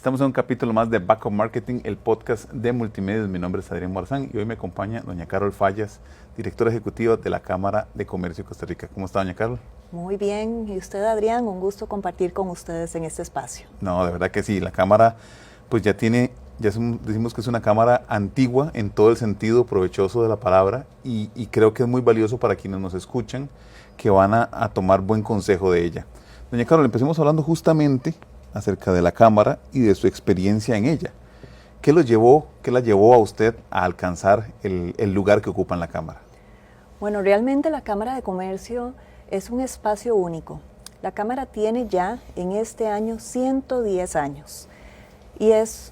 Estamos en un capítulo más de Back of Marketing, el podcast de multimedios. Mi nombre es Adrián Morazán y hoy me acompaña doña Carol Fallas, directora ejecutiva de la Cámara de Comercio de Costa Rica. ¿Cómo está, doña Carol? Muy bien. ¿Y usted, Adrián? Un gusto compartir con ustedes en este espacio. No, de verdad que sí. La Cámara pues decimos que es una Cámara antigua en todo el sentido provechoso de la palabra y creo que es muy valioso para quienes nos escuchan, que van a tomar buen consejo de ella. Doña Carol, empecemos hablando justamente acerca de la Cámara y de su experiencia en ella. ¿Qué la llevó a usted a alcanzar el lugar que ocupa en la Cámara? Bueno, realmente la Cámara de Comercio es un espacio único. La Cámara tiene ya en este año 110 años y es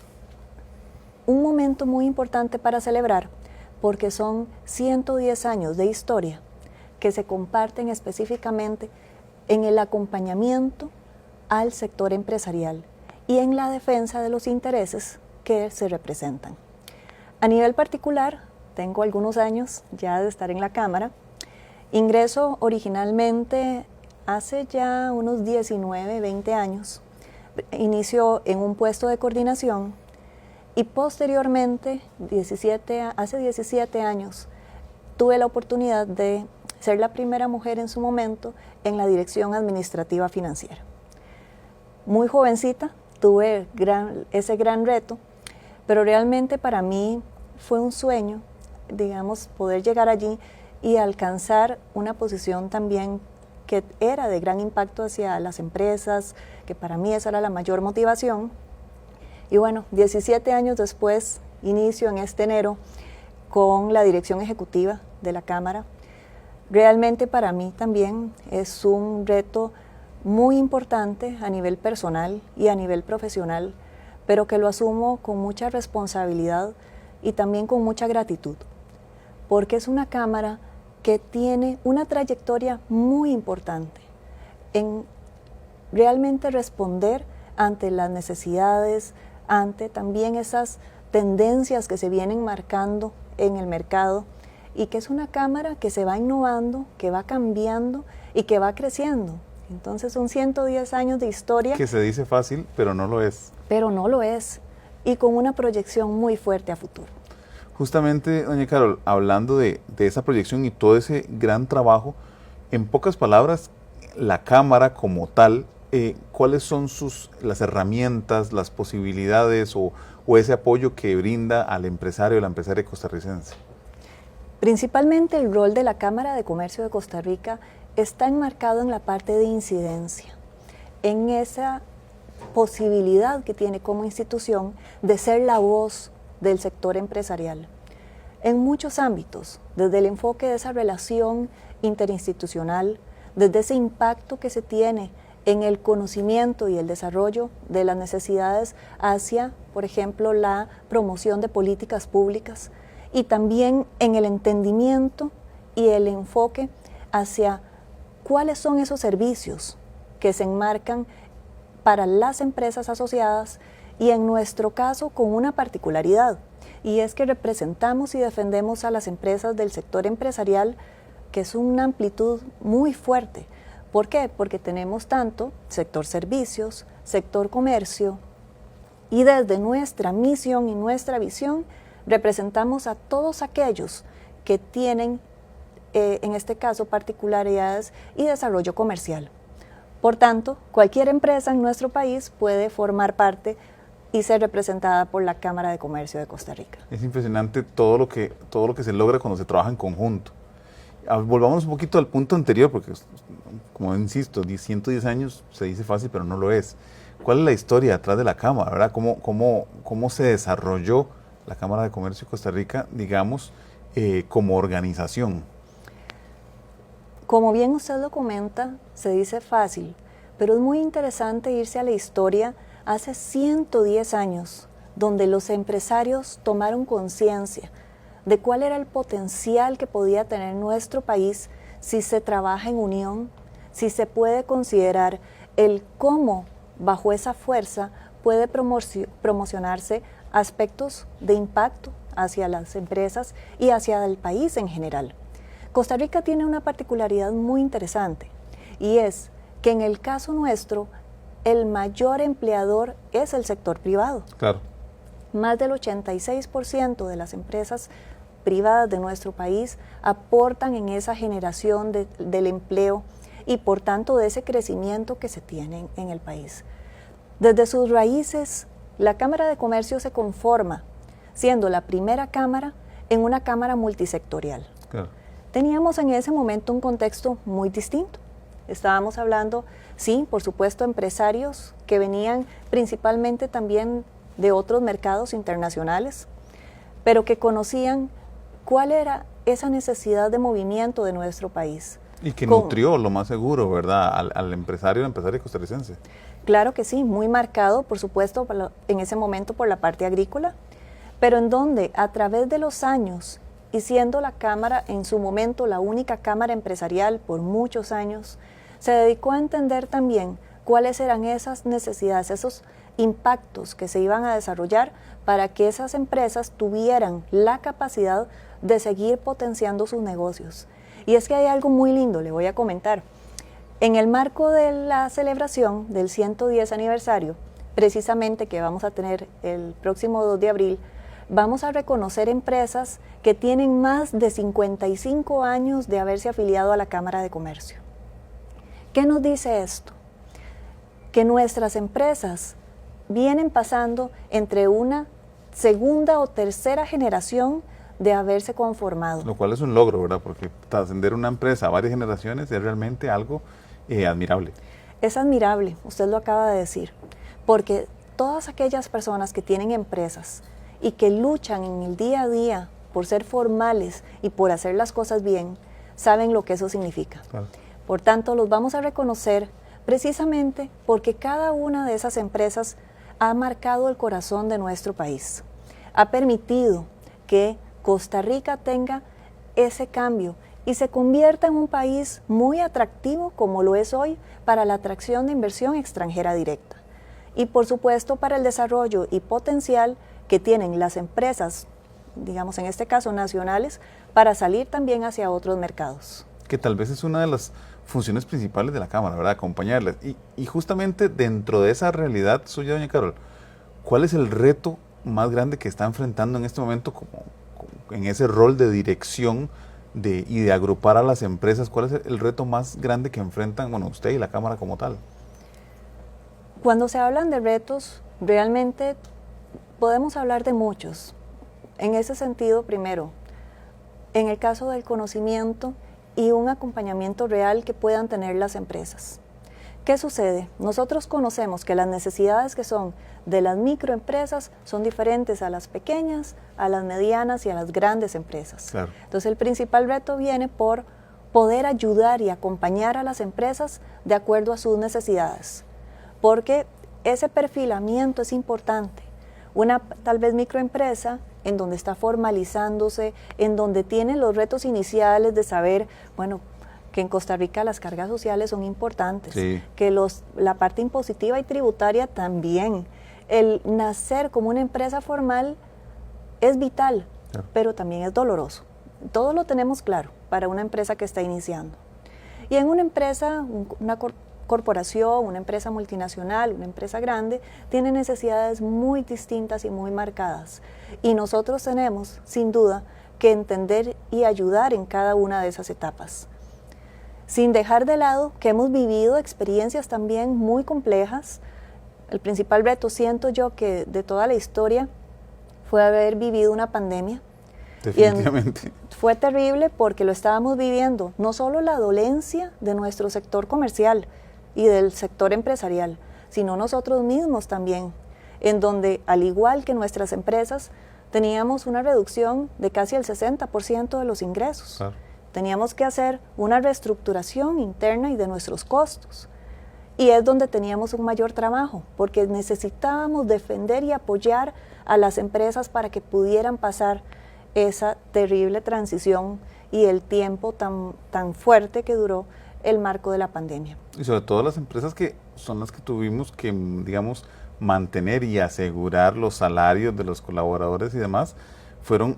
un momento muy importante para celebrar porque son 110 años de historia que se comparten específicamente en el acompañamiento al sector empresarial y en la defensa de los intereses que se representan. A nivel particular, tengo algunos años ya de estar en la Cámara. Ingreso originalmente hace ya unos 19, 20 años. Inicio en un puesto de coordinación y posteriormente, hace 17 años, tuve la oportunidad de ser la primera mujer en su momento en la Dirección Administrativa Financiera. Muy jovencita, tuve ese gran reto, pero realmente para mí fue un sueño, digamos, poder llegar allí y alcanzar una posición también que era de gran impacto hacia las empresas, que para mí esa era la mayor motivación. Y bueno, 17 años después, inicio en este enero con la dirección ejecutiva de la Cámara. Realmente para mí también es un reto muy importante a nivel personal y a nivel profesional, pero que lo asumo con mucha responsabilidad y también con mucha gratitud, porque es una Cámara que tiene una trayectoria muy importante en realmente responder ante las necesidades, ante también esas tendencias que se vienen marcando en el mercado, y que es una Cámara que se va innovando, que va cambiando y que va creciendo. Entonces son 110 años de historia. Que se dice fácil, pero no lo es. Pero no lo es, y con una proyección muy fuerte a futuro. Justamente, doña Carol, hablando de esa proyección y todo ese gran trabajo, en pocas palabras, la Cámara como tal, ¿cuáles son las herramientas, las posibilidades o ese apoyo que brinda al empresario o la empresaria costarricense? Principalmente el rol de la Cámara de Comercio de Costa Rica está enmarcado en la parte de incidencia, en esa posibilidad que tiene como institución de ser la voz del sector empresarial. En muchos ámbitos, desde el enfoque de esa relación interinstitucional, desde ese impacto que se tiene en el conocimiento y el desarrollo de las necesidades hacia, por ejemplo, la promoción de políticas públicas, y también en el entendimiento y el enfoque hacia cuáles son esos servicios que se enmarcan para las empresas asociadas, y en nuestro caso con una particularidad, y es que representamos y defendemos a las empresas del sector empresarial, que es una amplitud muy fuerte. ¿Por qué? Porque tenemos tanto sector servicios, sector comercio, y desde nuestra misión y nuestra visión representamos a todos aquellos que tienen, en este caso, particularidades y desarrollo comercial. Por tanto, cualquier empresa en nuestro país puede formar parte y ser representada por la Cámara de Comercio de Costa Rica. Es impresionante todo lo que se logra cuando se trabaja en conjunto. Volvamos un poquito al punto anterior, porque, como insisto, 110 años se dice fácil, pero no lo es. ¿Cuál es la historia detrás de la Cámara, verdad? ¿Cómo se desarrolló la Cámara de Comercio de Costa Rica, digamos, como organización? Como bien usted lo comenta, se dice fácil, pero es muy interesante irse a la historia hace 110 años, donde los empresarios tomaron conciencia de cuál era el potencial que podía tener nuestro país si se trabaja en unión, si se puede considerar el cómo bajo esa fuerza puede promocionarse aspectos de impacto hacia las empresas y hacia el país en general. Costa Rica tiene una particularidad muy interesante, y es que en el caso nuestro el mayor empleador es el sector privado. Claro. Más del 86% de las empresas privadas de nuestro país aportan en esa generación del empleo y por tanto de ese crecimiento que se tiene en el país. Desde sus raíces, la Cámara de Comercio se conforma siendo la primera cámara en una cámara multisectorial. Claro. Teníamos en ese momento un contexto muy distinto. Estábamos hablando, sí, por supuesto, empresarios que venían principalmente también de otros mercados internacionales, pero que conocían cuál era esa necesidad de movimiento de nuestro país. Y que nutrió, lo más seguro, ¿verdad?, al empresario costarricense. Claro que sí, muy marcado, por supuesto, en ese momento por la parte agrícola, pero en donde a través de los años, y siendo la Cámara en su momento la única Cámara empresarial por muchos años, se dedicó a entender también cuáles eran esas necesidades, esos impactos que se iban a desarrollar para que esas empresas tuvieran la capacidad de seguir potenciando sus negocios. Y es que hay algo muy lindo, le voy a comentar. En el marco de la celebración del 110 aniversario, precisamente que vamos a tener el próximo 2 de abril, vamos a reconocer empresas que tienen más de 55 años de haberse afiliado a la Cámara de Comercio. ¿Qué nos dice esto? Que nuestras empresas vienen pasando entre una segunda o tercera generación de haberse conformado. Lo cual es un logro, ¿verdad? Porque trascender una empresa a varias generaciones es realmente algo admirable. Es admirable, usted lo acaba de decir, porque todas aquellas personas que tienen empresas y que luchan en el día a día por ser formales y por hacer las cosas bien, saben lo que eso significa. Claro. Por tanto, los vamos a reconocer precisamente porque cada una de esas empresas ha marcado el corazón de nuestro país. Ha permitido que Costa Rica tenga ese cambio y se convierta en un país muy atractivo, como lo es hoy, para la atracción de inversión extranjera directa. Y por supuesto para el desarrollo y potencial que tienen las empresas, digamos en este caso nacionales, para salir también hacia otros mercados. Que tal vez es una de las funciones principales de la Cámara, ¿verdad? Acompañarles. Y justamente dentro de esa realidad suya, doña Carol, ¿cuál es el reto más grande que está enfrentando en este momento como en ese rol de dirección y de agrupar a las empresas? ¿Cuál es el reto más grande que enfrentan, bueno, usted y la Cámara como tal? Cuando se hablan de retos, realmente podemos hablar de muchos. En ese sentido, primero, en el caso del conocimiento y un acompañamiento real que puedan tener las empresas. ¿Qué sucede? Nosotros conocemos que las necesidades que son de las microempresas son diferentes a las pequeñas, a las medianas y a las grandes empresas. Claro. Entonces el principal reto viene por poder ayudar y acompañar a las empresas de acuerdo a sus necesidades, porque ese perfilamiento es importante. Una tal vez microempresa en donde está formalizándose, en donde tiene los retos iniciales de saber, bueno, que en Costa Rica las cargas sociales son importantes, sí, que la parte impositiva y tributaria también. El nacer como una empresa formal es vital, claro, pero también es doloroso. Todo lo tenemos claro para una empresa que está iniciando. Y en una empresa, una corporación, una empresa multinacional, una empresa grande, tiene necesidades muy distintas y muy marcadas. Y nosotros tenemos, sin duda, que entender y ayudar en cada una de esas etapas. Sin dejar de lado que hemos vivido experiencias también muy complejas. El principal reto, siento yo, que de toda la historia fue haber vivido una pandemia. Definitivamente. Fue terrible porque lo estábamos viviendo, no solo la dolencia de nuestro sector comercial y del sector empresarial, sino nosotros mismos también, en donde, al igual que nuestras empresas, teníamos una reducción de casi el 60% de los ingresos. Claro. Teníamos que hacer una reestructuración interna y de nuestros costos. Y es donde teníamos un mayor trabajo, porque necesitábamos defender y apoyar a las empresas para que pudieran pasar esa terrible transición y el tiempo tan fuerte que duró el marco de la pandemia. Y sobre todo las empresas que son las que tuvimos que, digamos, mantener y asegurar los salarios de los colaboradores y demás,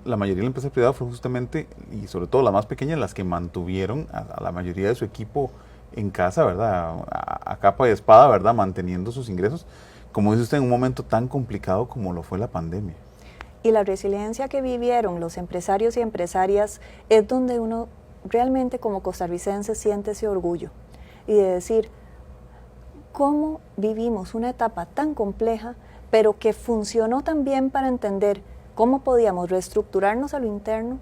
la mayoría de la empresa privada fue justamente, y sobre todo las más pequeñas, las que mantuvieron a la mayoría de su equipo en casa, ¿verdad? A capa y espada, ¿verdad? Manteniendo sus ingresos, como dice usted, en un momento tan complicado como lo fue la pandemia. Y la resiliencia que vivieron los empresarios y empresarias es donde uno realmente como costarricense siente ese orgullo y de decir cómo vivimos una etapa tan compleja, pero que funcionó tan bien para entender cómo podíamos reestructurarnos a lo interno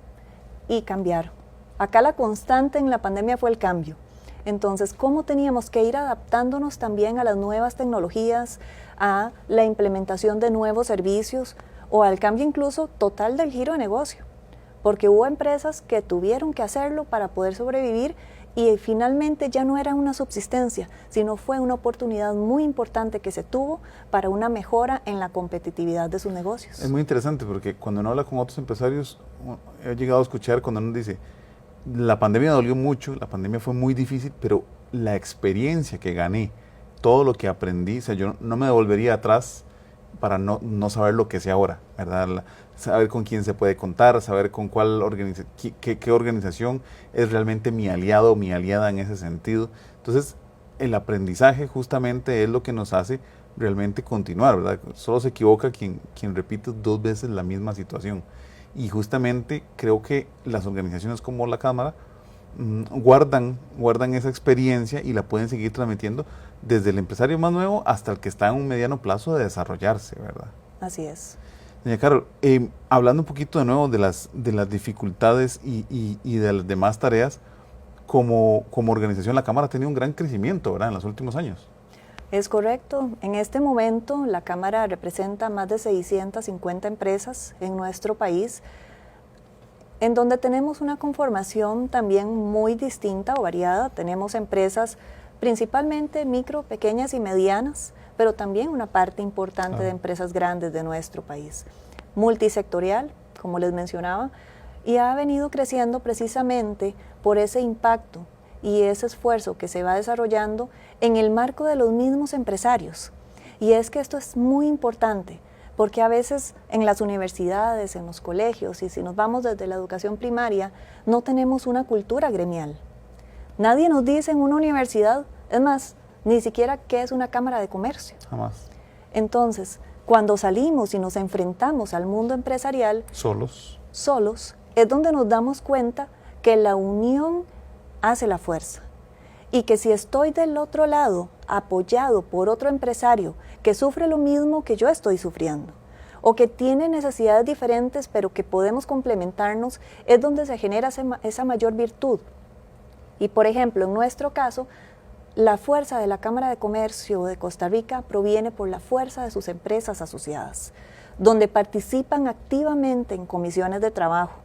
y cambiar. Acá la constante en la pandemia fue el cambio. Entonces, ¿cómo teníamos que ir adaptándonos también a las nuevas tecnologías, a la implementación de nuevos servicios o al cambio incluso total del giro de negocio? Porque hubo empresas que tuvieron que hacerlo para poder sobrevivir y finalmente ya no era una subsistencia, sino fue una oportunidad muy importante que se tuvo para una mejora en la competitividad de sus negocios. Es muy interesante porque cuando uno habla con otros empresarios, he llegado a escuchar cuando uno dice, la pandemia dolió mucho, la pandemia fue muy difícil, pero la experiencia que gané, todo lo que aprendí, o sea, yo no me devolvería atrás para no saber lo que sé ahora, ¿verdad? Saber con quién se puede contar, saber con cuál qué organización es realmente mi aliado o mi aliada en ese sentido. Entonces, el aprendizaje justamente es lo que nos hace realmente continuar, ¿verdad? Solo se equivoca quien repite 2 veces la misma situación. Y justamente creo que las organizaciones como la Cámara guardan esa experiencia y la pueden seguir transmitiendo desde el empresario más nuevo hasta el que está en un mediano plazo de desarrollarse, ¿verdad? Así es. Doña Carol, hablando un poquito de nuevo de las dificultades y de las demás tareas, como organización la Cámara ha tenido un gran crecimiento, ¿verdad?, en los últimos años. Es correcto. En este momento la Cámara representa más de 650 empresas en nuestro país, en donde tenemos una conformación también muy distinta o variada. Tenemos empresas principalmente micro, pequeñas y medianas, pero también una parte importante de empresas grandes de nuestro país. Multisectorial, como les mencionaba, y ha venido creciendo precisamente por ese impacto y ese esfuerzo que se va desarrollando en el marco de los mismos empresarios. Y es que esto es muy importante, porque a veces en las universidades, en los colegios, y si nos vamos desde la educación primaria, no tenemos una cultura gremial. Nadie nos dice en una universidad, es más, ni siquiera qué es una cámara de comercio. Jamás. Entonces, cuando salimos y nos enfrentamos al mundo empresarial, solos, es donde nos damos cuenta que la unión hace la fuerza. Y que si estoy del otro lado, apoyado por otro empresario que sufre lo mismo que yo estoy sufriendo, o que tiene necesidades diferentes pero que podemos complementarnos, es donde se genera esa mayor virtud. Y por ejemplo, en nuestro caso, la fuerza de la Cámara de Comercio de Costa Rica proviene por la fuerza de sus empresas asociadas, donde participan activamente en comisiones de trabajo.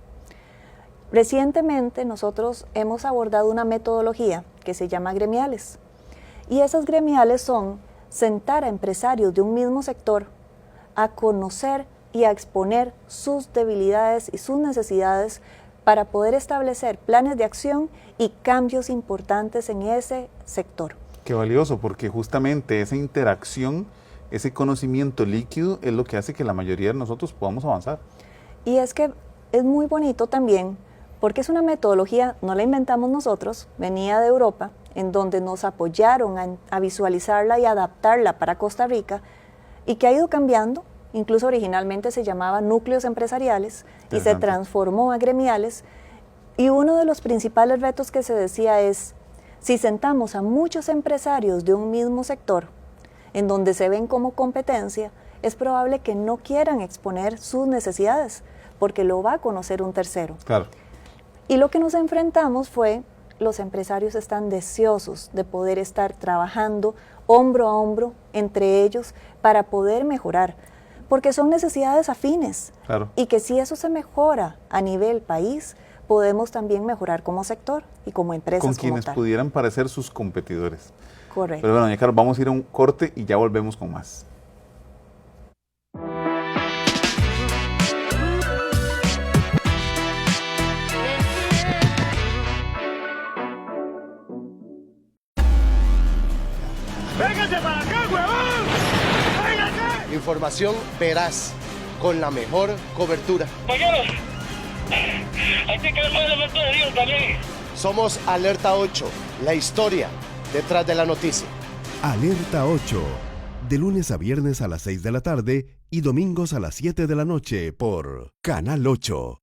Recientemente nosotros hemos abordado una metodología que se llama gremiales, y esas gremiales son sentar a empresarios de un mismo sector a conocer y a exponer sus debilidades y sus necesidades para poder establecer planes de acción y cambios importantes en ese sector. Qué valioso, porque justamente esa interacción, ese conocimiento líquido es lo que hace que la mayoría de nosotros podamos avanzar. Y es que es muy bonito también, porque es una metodología, no la inventamos nosotros, venía de Europa, en donde nos apoyaron a visualizarla y adaptarla para Costa Rica, y que ha ido cambiando. Incluso originalmente se llamaba núcleos empresariales y se transformó a gremiales. Y uno de los principales retos que se decía es, si sentamos a muchos empresarios de un mismo sector, en donde se ven como competencia, es probable que no quieran exponer sus necesidades, porque lo va a conocer un tercero. Claro. Y lo que nos enfrentamos fue, los empresarios están deseosos de poder estar trabajando hombro a hombro entre ellos para poder mejorar, porque son necesidades afines. Claro. Y que si eso se mejora a nivel país, podemos también mejorar como sector y como empresas como tal. Con quienes pudieran parecer sus competidores. Correcto. Pero bueno, doña Carol, vamos a ir a un corte y ya volvemos con más. ¡Véngase para acá, huevón! ¡Véngase! Información veraz, con la mejor cobertura. Mañana, hay que ver más elementos de Dios también. Somos Alerta 8, la historia detrás de la noticia. Alerta 8, de lunes a viernes a las 6 de la tarde y domingos a las 7 de la noche por Canal 8.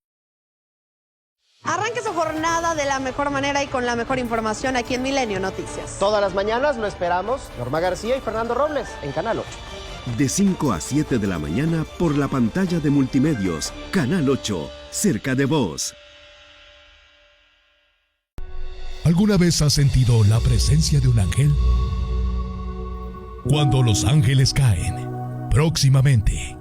Arranque su jornada de la mejor manera y con la mejor información aquí en Milenio Noticias. Todas las mañanas lo esperamos, Norma García y Fernando Robles, en Canal 8. De 5 a 7 de la mañana por la pantalla de Multimedios, Canal 8, cerca de vos. ¿Alguna vez has sentido la presencia de un ángel? Cuando los ángeles caen, próximamente.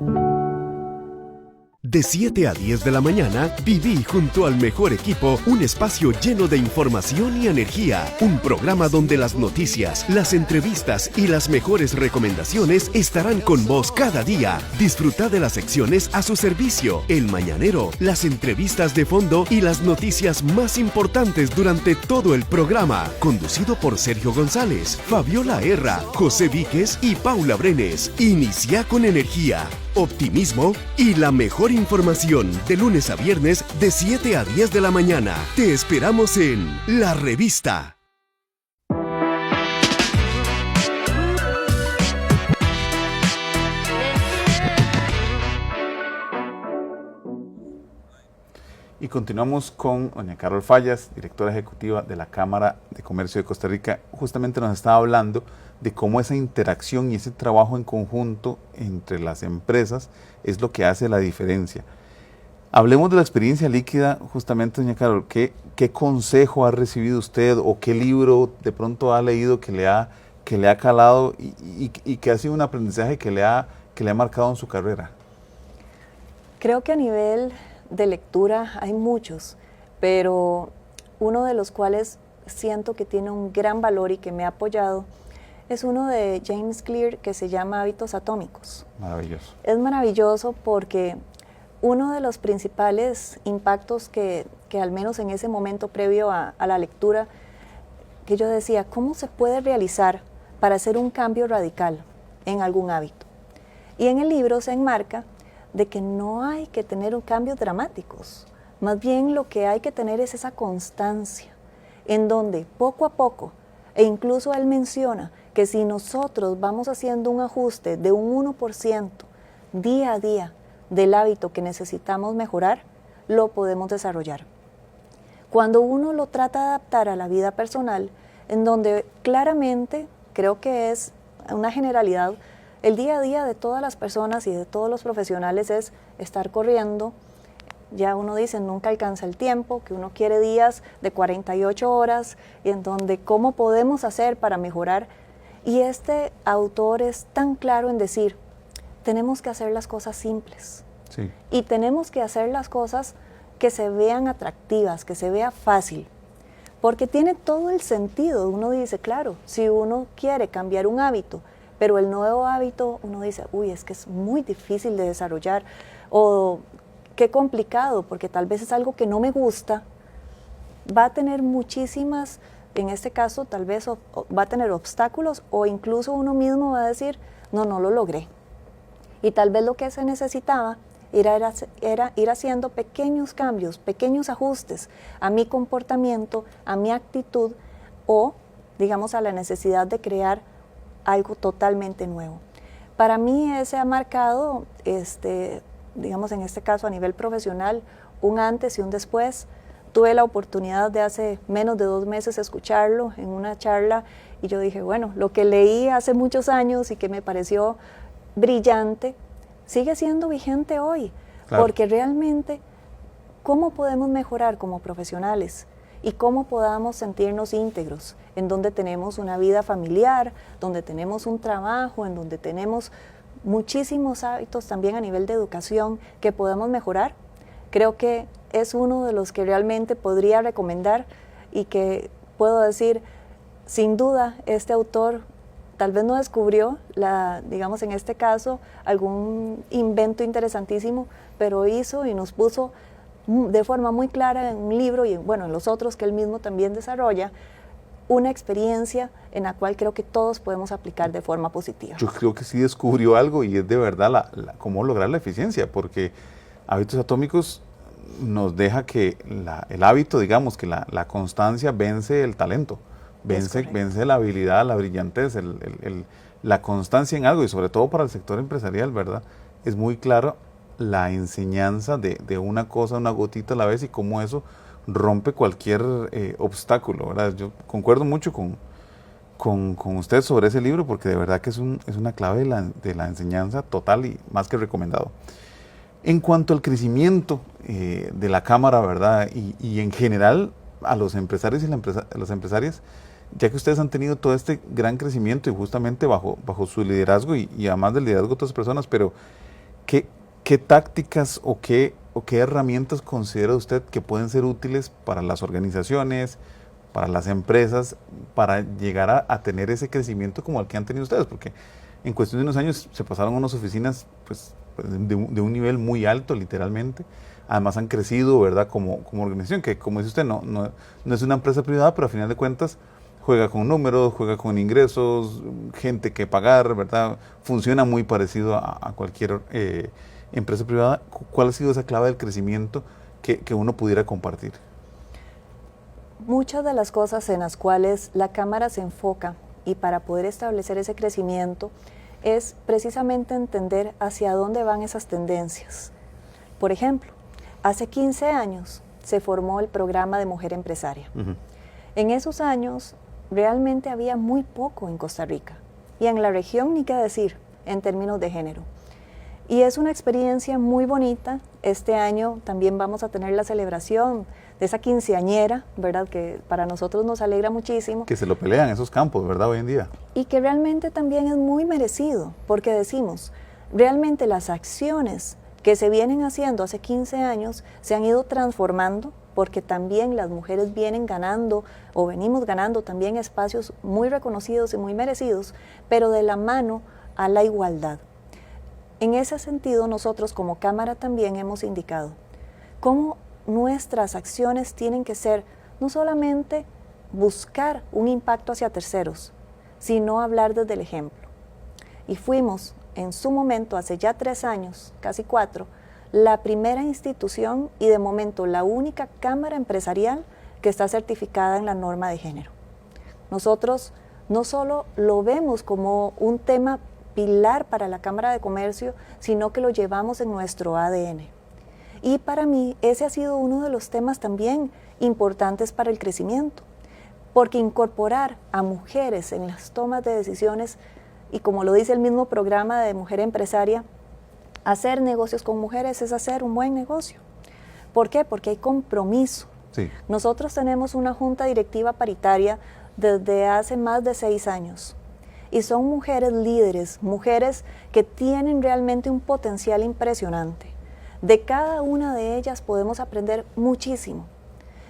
De 7 a 10 de la mañana, viví junto al mejor equipo un espacio lleno de información y energía. Un programa donde las noticias, las entrevistas y las mejores recomendaciones estarán con vos cada día. Disfruta de las secciones a su servicio, El Mañanero, las entrevistas de fondo y las noticias más importantes durante todo el programa. Conducido por Sergio González, Fabiola Herra, José Víquez y Paula Brenes. Inicia con energía, optimismo y la mejor información de lunes a viernes de 7 a 10 de la mañana. Te esperamos en La Revista. Y continuamos con doña Carol Fallas, directora ejecutiva de la Cámara de Comercio de Costa Rica. Justamente nos estaba hablando de cómo esa interacción y ese trabajo en conjunto entre las empresas es lo que hace la diferencia. Hablemos de la experiencia líquida, justamente, doña Carol. ¿Qué consejo ha recibido usted o qué libro de pronto ha leído que le ha calado y que ha sido un aprendizaje que le ha marcado en su carrera? Creo que a nivel de lectura hay muchos, pero uno de los cuales siento que tiene un gran valor y que me ha apoyado es uno de James Clear que se llama Hábitos Atómicos. Maravilloso. Es maravilloso porque uno de los principales impactos que al menos en ese momento previo a la lectura, que yo decía, ¿cómo se puede realizar para hacer un cambio radical en algún hábito? Y en el libro se enmarca de que no hay que tener cambios dramáticos, más bien lo que hay que tener es esa constancia, en donde poco a poco, e incluso él menciona que si nosotros vamos haciendo un ajuste de un 1% día a día del hábito que necesitamos mejorar, lo podemos desarrollar. Cuando uno lo trata de adaptar a la vida personal, en donde claramente creo que es una generalidad, el día a día de todas las personas y de todos los profesionales es estar corriendo. Ya uno dice, nunca alcanza el tiempo, que uno quiere días de 48 horas, y en donde cómo podemos hacer para mejorar. Y este autor es tan claro en decir, tenemos que hacer las cosas simples. Sí. Y tenemos que hacer las cosas que se vean atractivas, que se vea fácil. Porque tiene todo el sentido. Uno dice, claro, si uno quiere cambiar un hábito, pero el nuevo hábito, uno dice, uy, es que es muy difícil de desarrollar, o qué complicado, porque tal vez es algo que no me gusta, va a tener muchísimas, en este caso tal vez va a tener obstáculos, o incluso uno mismo va a decir, no lo logré. Y tal vez lo que se necesitaba era ir haciendo pequeños cambios, pequeños ajustes a mi comportamiento, a mi actitud, o digamos a la necesidad de crear algo totalmente nuevo. Para mí ese ha marcado, digamos en este caso a nivel profesional, un antes y un después. Tuve la oportunidad de hace menos de 2 meses escucharlo en una charla y yo dije, bueno, lo que leí hace muchos años y que me pareció brillante, sigue siendo vigente hoy, claro. Porque realmente, ¿cómo podemos mejorar como profesionales? Y cómo podamos sentirnos íntegros, en donde tenemos una vida familiar, donde tenemos un trabajo, en donde tenemos muchísimos hábitos también a nivel de educación que podamos mejorar. Creo que es uno de los que realmente podría recomendar y que puedo decir, sin duda, este autor tal vez no descubrió, digamos en este caso, algún invento interesantísimo, pero hizo y nos puso de forma muy clara en un libro y bueno, en los otros que él mismo también desarrolla, una experiencia en la cual creo que todos podemos aplicar de forma positiva. Yo creo que sí descubrió algo y es de verdad cómo lograr la eficiencia, porque Hábitos Atómicos nos deja que el hábito, digamos, que la constancia vence el talento. vence la habilidad, la brillantez, la constancia en algo, y sobre todo para el sector empresarial, ¿verdad? Es muy claro la enseñanza de una cosa, una gotita a la vez, y cómo eso rompe cualquier obstáculo, ¿verdad? Yo concuerdo mucho con usted sobre ese libro, porque de verdad que es una clave de la enseñanza total y más que recomendado. En cuanto al crecimiento de la Cámara, ¿verdad? Y en general a los empresarios y a las empresarias, ya que ustedes han tenido todo este gran crecimiento y justamente bajo su liderazgo y además del liderazgo de otras personas, pero ¿qué tácticas o qué herramientas considera usted que pueden ser útiles para las organizaciones, para las empresas, para llegar a tener ese crecimiento como el que han tenido ustedes? Porque en cuestión de unos años se pasaron a unas oficinas pues de un nivel muy alto, literalmente. Además han crecido, ¿verdad?, como organización, que como dice usted, no es una empresa privada, pero a final de cuentas juega con números, juega con ingresos, gente que pagar, ¿verdad? Funciona muy parecido a cualquier empresa privada. ¿Cuál ha sido esa clave del crecimiento que uno pudiera compartir? Muchas de las cosas en las cuales la Cámara se enfoca y para poder establecer ese crecimiento es precisamente entender hacia dónde van esas tendencias. Por ejemplo, hace 15 años se formó el programa de Mujer Empresaria. Uh-huh. En esos años realmente había muy poco en Costa Rica y en la región ni qué decir en términos de género. Y es una experiencia muy bonita. Este año también vamos a tener la celebración de esa quinceañera, ¿verdad? Que para nosotros nos alegra muchísimo. Que se lo pelean esos campos, ¿verdad? Hoy en día. Y que realmente también es muy merecido, porque decimos, realmente las acciones que se vienen haciendo hace 15 años se han ido transformando, porque también las mujeres vienen ganando o venimos ganando también espacios muy reconocidos y muy merecidos, pero de la mano a la igualdad. En ese sentido, nosotros como Cámara también hemos indicado cómo nuestras acciones tienen que ser no solamente buscar un impacto hacia terceros, sino hablar desde el ejemplo. Y fuimos en su momento, hace ya 3 años, casi 4, la primera institución y de momento la única Cámara empresarial que está certificada en la norma de género. Nosotros no solo lo vemos como un tema pilar para la Cámara de Comercio, sino que lo llevamos en nuestro ADN. Y para mí ese ha sido uno de los temas también importantes para el crecimiento, porque incorporar a mujeres en las tomas de decisiones, y como lo dice el mismo programa de Mujer Empresaria, hacer negocios con mujeres es hacer un buen negocio. ¿Por qué? Porque hay compromiso. Sí. Nosotros tenemos una junta directiva paritaria desde hace más de 6 años. Y son mujeres líderes, mujeres que tienen realmente un potencial impresionante. De cada una de ellas podemos aprender muchísimo.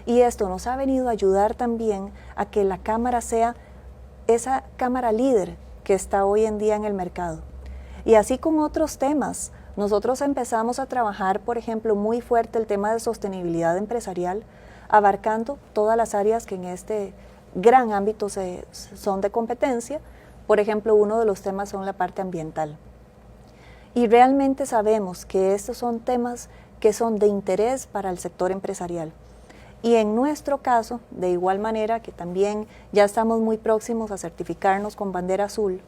Y esto nos ha venido a ayudar también a que la Cámara sea esa Cámara líder que está hoy en día en el mercado. Y así con otros temas, nosotros empezamos a trabajar, por ejemplo, muy fuerte el tema de sostenibilidad empresarial, abarcando todas las áreas que en este gran ámbito son de competencia. Por ejemplo, uno de los temas son la parte ambiental. Y realmente sabemos que estos son temas que son de interés para el sector empresarial. Y en nuestro caso, de igual manera que también ya estamos muy próximos a certificarnos con bandera azul,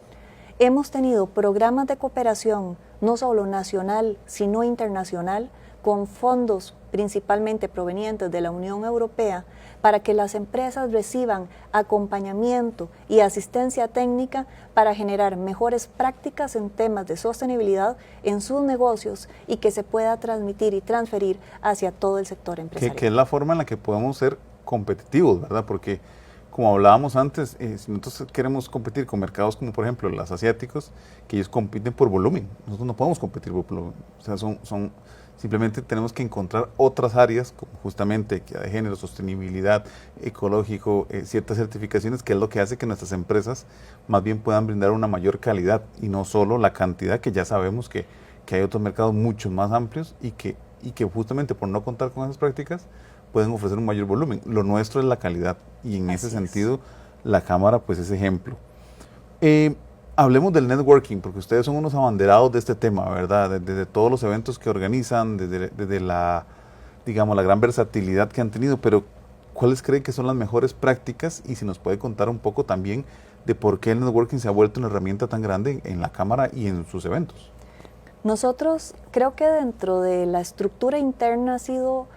hemos tenido programas de cooperación no solo nacional, sino internacional, con fondos principalmente provenientes de la Unión Europea, para que las empresas reciban acompañamiento y asistencia técnica para generar mejores prácticas en temas de sostenibilidad en sus negocios y que se pueda transmitir y transferir hacia todo el sector empresarial. Que es la forma en la que podemos ser competitivos, ¿verdad? Porque como hablábamos antes, si nosotros queremos competir con mercados como por ejemplo los asiáticos, que ellos compiten por volumen, nosotros no podemos competir por volumen, o sea, simplemente tenemos que encontrar otras áreas, como justamente equidad de género, sostenibilidad, ecológico, ciertas certificaciones, que es lo que hace que nuestras empresas más bien puedan brindar una mayor calidad y no solo la cantidad, que ya sabemos que hay otros mercados mucho más amplios y que justamente por no contar con esas prácticas pueden ofrecer un mayor volumen. Lo nuestro es la calidad y en ese sentido la Cámara pues es ejemplo. Hablemos del networking, porque ustedes son unos abanderados de este tema, ¿verdad? Desde todos los eventos que organizan, desde la, digamos, la gran versatilidad que han tenido, pero ¿cuáles cree que son las mejores prácticas? Y si nos puede contar un poco también de por qué el networking se ha vuelto una herramienta tan grande en la Cámara y en sus eventos. Nosotros creo que dentro de la estructura interna ha sido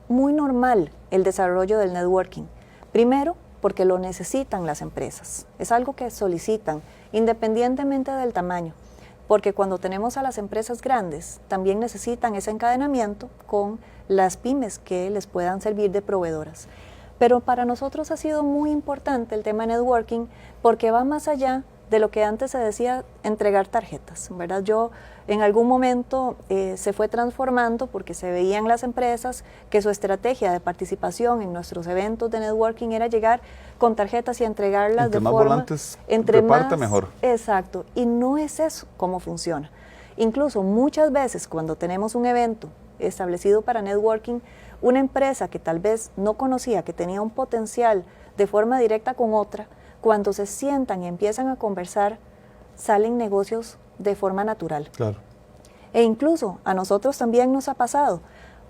muy normal el desarrollo del networking. Primero, porque lo necesitan las empresas. Es algo que solicitan, independientemente del tamaño. Porque cuando tenemos a las empresas grandes, también necesitan ese encadenamiento con las pymes que les puedan servir de proveedoras. Pero para nosotros ha sido muy importante el tema networking porque va más allá de lo que antes se decía entregar tarjetas, ¿verdad? Yo en algún momento se fue transformando porque se veían las empresas que su estrategia de participación en nuestros eventos de networking era llegar con tarjetas y entregarlas entre de más forma... volantes entre reparta más, mejor. Exacto, y no es eso como funciona. Incluso muchas veces cuando tenemos un evento establecido para networking, una empresa que tal vez no conocía que tenía un potencial de forma directa con otra, cuando se sientan y empiezan a conversar, salen negocios de forma natural. Claro. E incluso a nosotros también nos ha pasado.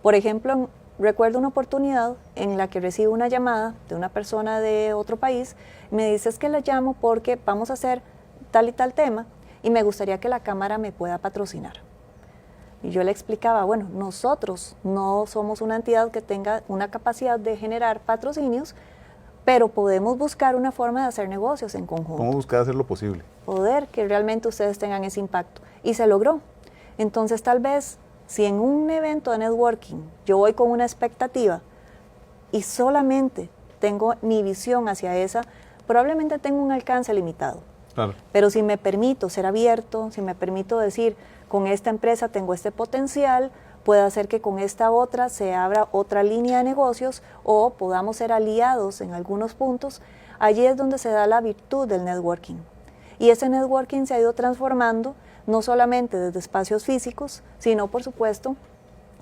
Por ejemplo, recuerdo una oportunidad en la que recibo una llamada de una persona de otro país, me dice es que la llamo porque vamos a hacer tal y tal tema y me gustaría que la Cámara me pueda patrocinar. Y yo le explicaba, bueno, nosotros no somos una entidad que tenga una capacidad de generar patrocinios, pero podemos buscar una forma de hacer negocios en conjunto. ¿Cómo buscar hacer lo posible? Poder que realmente ustedes tengan ese impacto. Y se logró. Entonces tal vez si en un evento de networking yo voy con una expectativa y solamente tengo mi visión hacia esa, probablemente tengo un alcance limitado. Claro. Pero si me permito ser abierto, si me permito decir, con esta empresa tengo este potencial, puede hacer que con esta otra se abra otra línea de negocios o podamos ser aliados en algunos puntos, allí es donde se da la virtud del networking. Y ese networking se ha ido transformando no solamente desde espacios físicos, sino por supuesto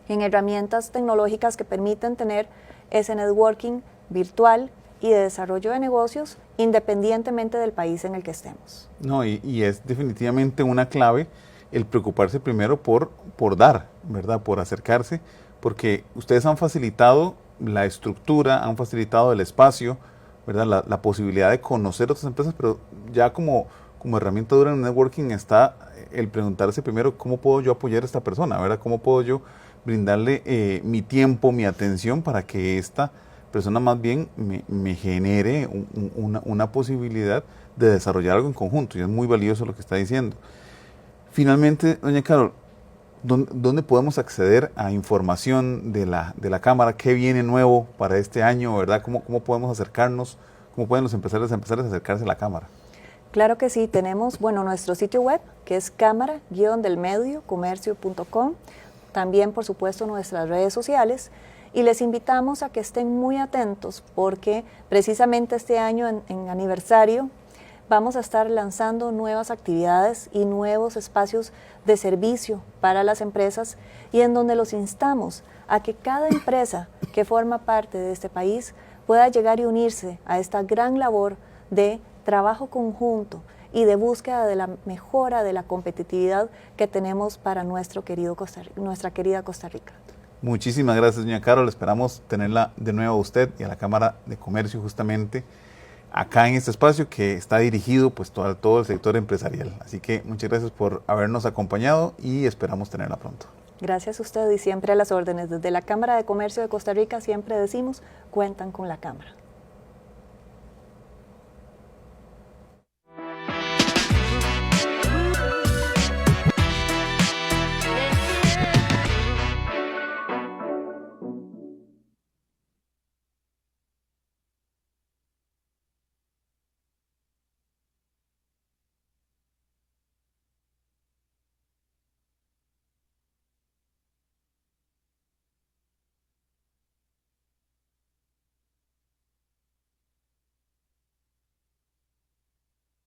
en herramientas tecnológicas que permiten tener ese networking virtual y de desarrollo de negocios independientemente del país en el que estemos. No, y es definitivamente una clave el preocuparse primero por dar, ¿verdad? Por acercarse, porque ustedes han facilitado la estructura, han facilitado el espacio, ¿verdad? La posibilidad de conocer otras empresas, pero ya como herramienta dura en el networking está el preguntarse primero cómo puedo yo apoyar a esta persona, ¿verdad? Cómo puedo yo brindarle mi tiempo, mi atención para que esta persona más bien me genere una posibilidad de desarrollar algo en conjunto, y es muy valioso lo que está diciendo. Finalmente, doña Carol, ¿dónde podemos acceder a información de la Cámara? ¿Qué viene nuevo para este año, verdad? ¿Cómo podemos acercarnos? ¿Cómo pueden los empresarios a acercarse a la Cámara? Claro que sí, tenemos nuestro sitio web que es cámara-delmediocomercio.com, también por supuesto nuestras redes sociales, y les invitamos a que estén muy atentos porque precisamente este año en aniversario vamos a estar lanzando nuevas actividades y nuevos espacios de servicio para las empresas y en donde los instamos a que cada empresa que forma parte de este país pueda llegar y unirse a esta gran labor de trabajo conjunto y de búsqueda de la mejora de la competitividad que tenemos para nuestra querida Costa Rica. Muchísimas gracias, doña Carol. Esperamos tenerla de nuevo a usted y a la Cámara de Comercio justamente acá en este espacio que está dirigido pues todo el sector empresarial. Así que muchas gracias por habernos acompañado y esperamos tenerla pronto. Gracias a usted y siempre a las órdenes. Desde la Cámara de Comercio de Costa Rica siempre decimos, cuentan con la Cámara.